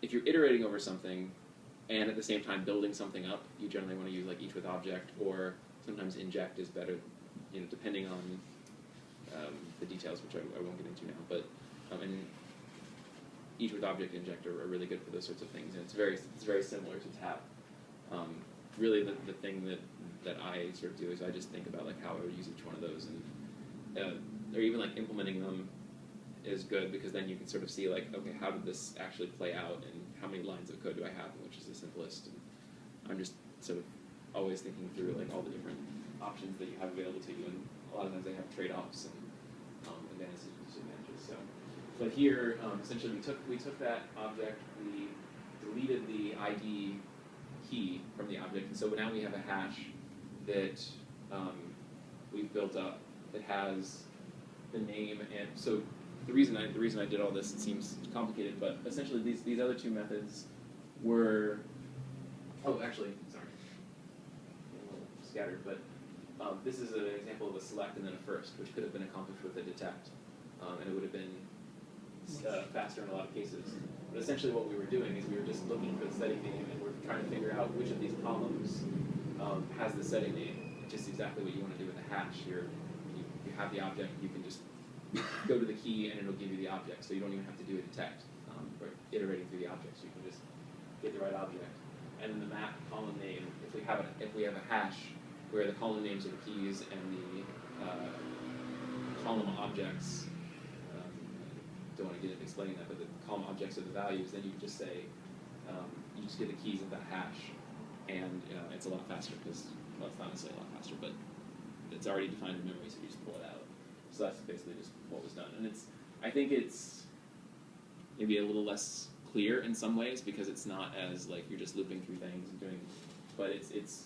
if you're iterating over something and at the same time building something up, you generally want to use like each with object, or sometimes inject is better, depending on the details, which I won't get into now. But and each with object inject are really good for those sorts of things, and it's very similar to tap. Really, the thing that I sort of do is I just think about like how I would use each one of those, and or even like implementing them is good, because then you can sort of see like, okay, how did this actually play out, and how many lines of code do I have, and which is the simplest. And I'm just sort of always thinking through like all the different options that you have available to you, and a lot of times they have trade-offs and advantages and disadvantages. So, but here, essentially, we took that object, we deleted the ID key from the object, and so now we have a hash that we've built up that has the name. And so the reason I did all this, it seems complicated, but essentially these other two methods were, actually, sorry, a little scattered, but this is an example of a select and then a first, which could have been accomplished with a detect, and it would have been faster in a lot of cases. But essentially what we were doing is we were just looking for the setting name, and we're trying to figure out which of these columns has the setting name. It's just exactly what you want to do with a hash. You have the object, you can just go to the key and it'll give you the object, so you don't even have to do a detect or iterating through the object, so you can just get the right object. And then the map column name, if we have a hash where the column names are the keys and the column objects, don't want to get into explaining that, but the column objects are the values, then you can just say, you just get the keys of that hash, and it's a lot faster, because, well, it's not necessarily a lot faster, but it's already defined in memory, so you just pull it out. So that's basically just what was done. And I think it's maybe a little less clear in some ways, because it's not as like you're just looping through things and doing, but it's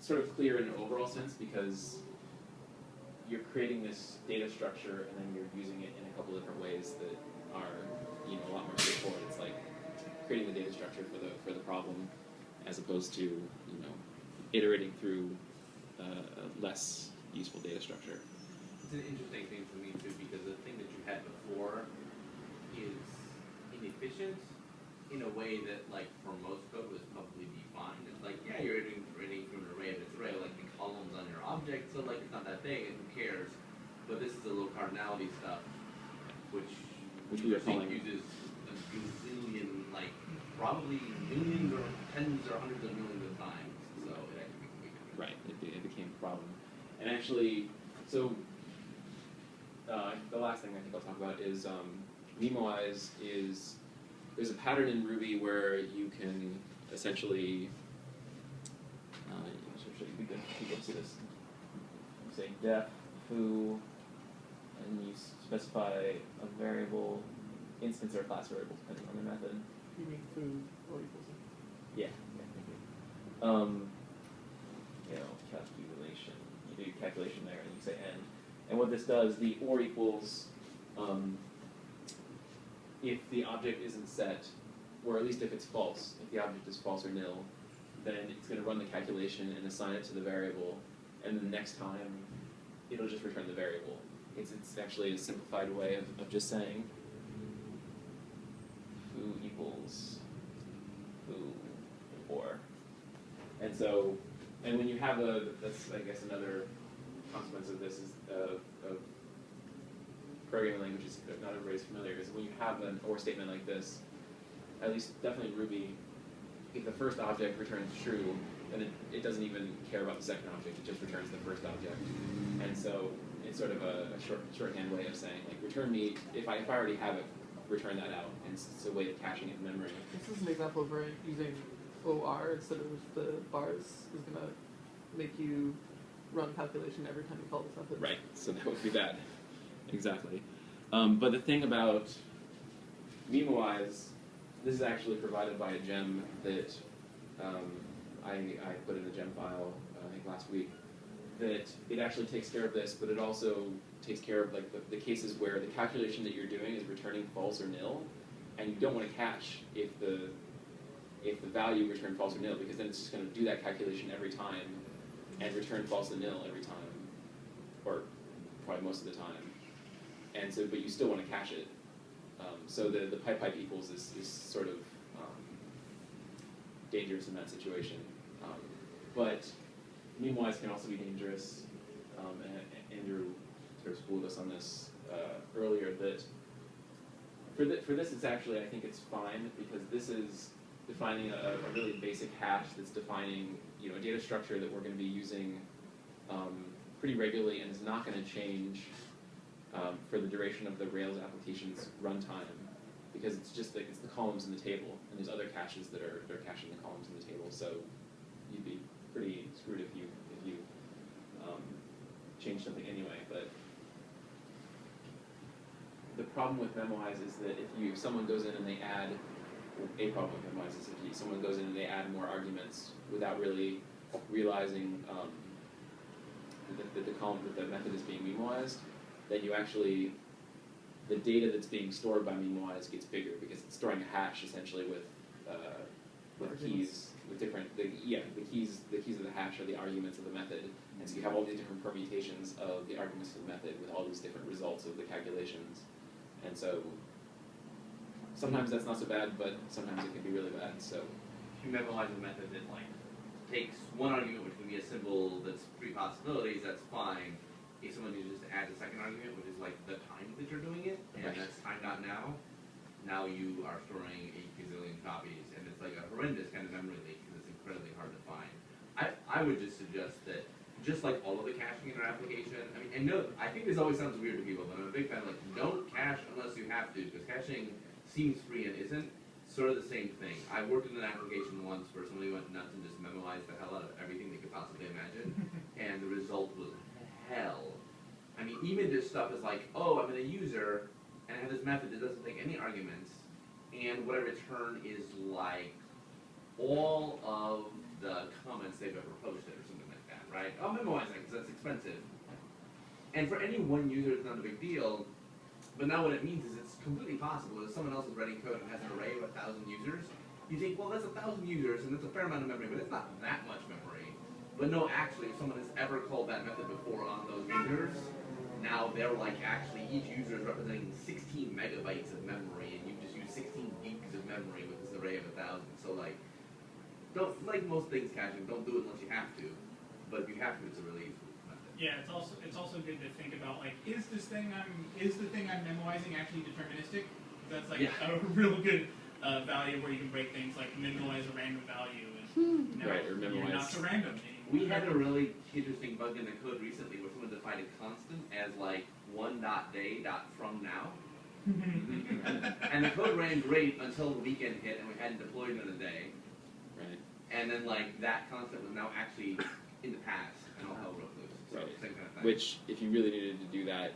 sort of clear in an overall sense, because you're creating this data structure and then you're using it in a couple different ways that are a lot more straightforward. It's like creating the data structure for the problem, as opposed to iterating through a less useful data structure. It's an interesting thing for me too, because the thing that you had before is inefficient in a way that, like, for most code would probably be fine. It's like, yeah, you're iterating from an array, but it's array, like the columns on your object, so like it's not that big, and who cares? But this is a little cardinality stuff, which we were calling uses a gazillion, like probably millions or tens or hundreds of millions of times. So it actually became right. It became a problem, and actually, so the last thing I think I'll talk about is Memoize is. There's a pattern in Ruby where you can essentially, people see this. You say def foo, and you specify a variable, instance or class variable depending on the method. You mean foo or equals? Yeah, thank you. Calculation. You do calculation there, and you say end. And what this does, the or equals. If the object isn't set, or at least if it's false, if the object is false or nil, then it's going to run the calculation and assign it to the variable, and then the next time it'll just return the variable. It's actually a simplified way of just saying foo equals foo or. And so, and when you have that's I guess another consequence of this is of programming languages that not everybody's familiar is when you have an or statement like this, at least definitely in Ruby, if the first object returns true, then it doesn't even care about the second object, it just returns the first object. And so it's sort of a shorthand way of saying, like, return me, if I already have it, return that out. And it's a way of caching it in memory. This is an example of where using OR instead of the bars is going to make you run calculation every time you call this method. Right, so that would be bad. Exactly. But the thing about Memoize, this is actually provided by a gem that I put in a gem file, I think last week, that it actually takes care of this, but it also takes care of like the cases where the calculation that you're doing is returning false or nil, and you don't want to cache if the value returned false or nil, because then it's just going to do that calculation every time and return false and nil every time, or probably most of the time. And so, but you still want to cache it. So the pipe equals is sort of dangerous in that situation. But meme-wise can also be dangerous. And Andrew sort of schooled us on this earlier, that for this it's actually, I think it's fine, because this is defining a really basic hash that's defining, you know, a data structure that we're going to be using pretty regularly and is not going to change for the duration of the Rails application's runtime, because it's just it's the columns in the table, and there's other caches that are caching the columns in the table. So you'd be pretty screwed if you change something anyway. But the problem with Memwise is that if someone goes in and they add, a problem with Memwise is if someone goes in and they add more arguments without really realizing that the method is being memewised, then you actually, the data that's being stored by Memewise gets bigger, because it's storing a hash essentially with keys, with different, the keys of the hash are the arguments of the method, and so you have all these different permutations of the arguments of the method with all these different results of the calculations, and so sometimes that's not so bad, but sometimes it can be really bad. So if you memorize a method that like takes one argument, which can be a symbol that's three possibilities, that's fine. If someone uses to add a second argument, which is like the time that you're doing it, and that's time.now, now you are storing a gazillion copies, and it's like a horrendous kind of memory leak, because it's incredibly hard to find. I would just suggest that, just like all of the caching in our application, I mean, and no, I think this always sounds weird to people, but I'm a big fan of like, don't cache unless you have to, because caching seems free and isn't. Sort of the same thing. I worked in an application once where somebody went nuts and just memorized the hell out of everything they could possibly imagine, and the result was hell. I mean, even just stuff is like, oh, I'm in a user, and I have this method that doesn't take any arguments, and what I return is like all of the comments they've ever posted or something like that, right? I'll memorize that because that's expensive. And for any one user, it's not a big deal, but now what it means is it's completely possible if someone else is writing code and has an array of 1,000 users, you think, well, that's 1,000 users, and that's a fair amount of memory, but it's not that much memory. But no, actually, if someone has ever called that method before on those users, now they're like, actually, each user is representing 16 megabytes of memory, and you just use 16 gigs of memory with this array of 1,000. So like, don't, like most things caching, don't do it unless you have to. But if you have to, it's a relief. Yeah, it's also good to think about, like, is the thing I'm memoizing actually deterministic? That's like a real good value where you can break things like memorize a random value and right, or memorize. You're not so random anymore. We had a really interesting bug in the code recently where someone defined a constant as like one.day.fromNow. And the code ran great until the weekend hit and we hadn't deployed in a day. Right. And then like that constant was now actually in the past and all hell broke loose. So Right. same kind of thing. Which, if you really needed to do that,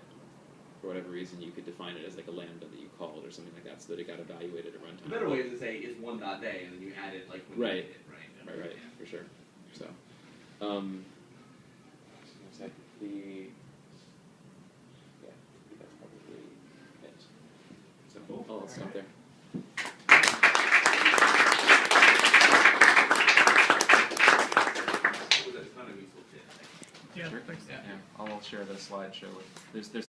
for whatever reason, you could define it as like a lambda that you called or something like that, so that it got evaluated at runtime. The better way is to say is one.day and then you add it like when Right. you hit it, right? Right, Yeah. for sure. So, that's probably it. So, I'll stop there. It was a ton of useful tips. Yeah, Sure. thanks. Yeah, I'll share the slideshow with, there's